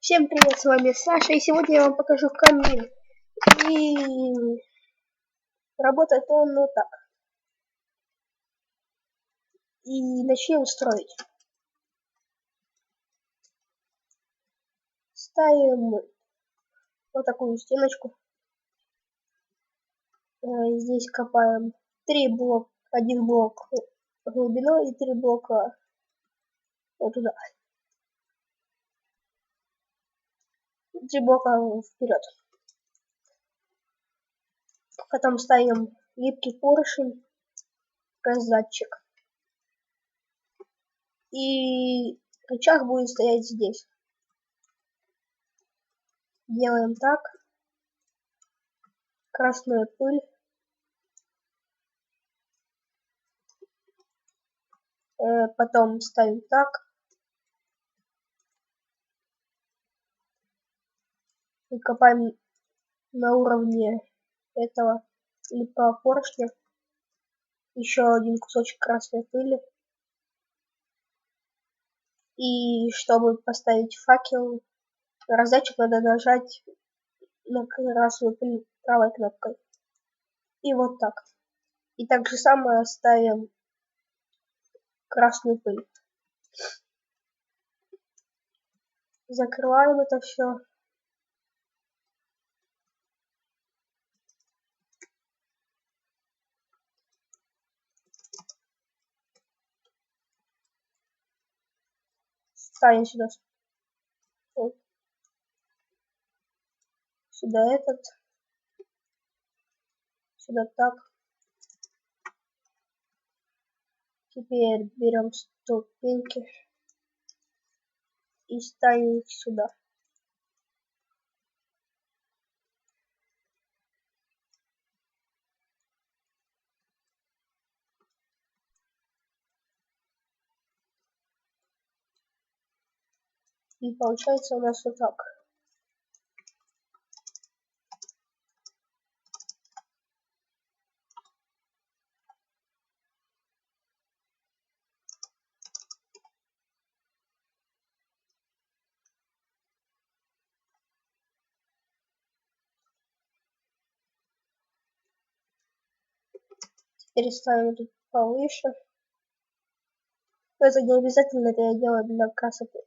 Всем привет, с вами Саша, и сегодня я вам покажу камин. И работает он вот так. И начнем строить. Ставим вот такую стеночку. Здесь копаем 3 блока, 1 блок глубиной и 3 блока вот туда. 3 блока вперед. Потом ставим липкий поршень, раздатчик. И рычаг будет стоять здесь. Делаем так. Красная пыль. Потом ставим так. И копаем на уровне этого липкого поршня еще один кусочек красной пыли. И чтобы поставить факел, раздатчик надо нажать на красную пыль правой кнопкой. И вот так. И так же самое ставим красную пыль. Закрываем это все. Ставим сюда. Сюда этот. Сюда так. Теперь берем ступеньки и ставим их сюда. И получается у нас вот так. Теперь ставим тут повыше. Но это не обязательно, это я делаю для красоты.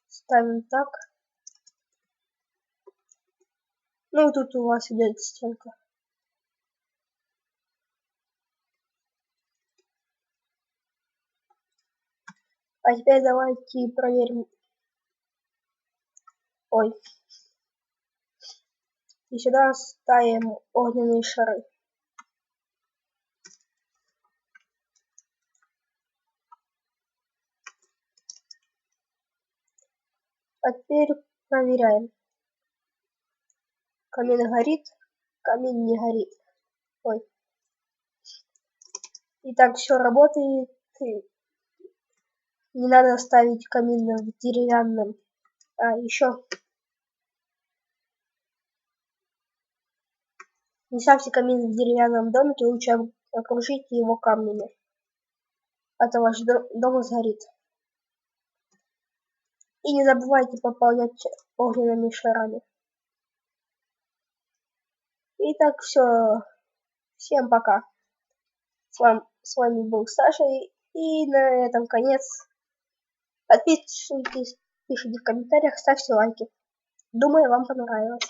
Ставим так. Ну и тут у вас идет стенка. А теперь давайте проверим. Ой. И сюда ставим огненные шары. А теперь проверяем. Камин горит, камин не горит. Ой. Итак, все работает. Не надо ставить камин в деревянном. А еще не ставьте камин в деревянном домике, лучше окружите его камнями. А то ваш дом сгорит. И не забывайте пополнять огненными шарами. Итак, все. Всем пока. С вами был Саша. И на этом конец. Подписывайтесь, пишите в комментариях, ставьте лайки. Думаю, вам понравилось.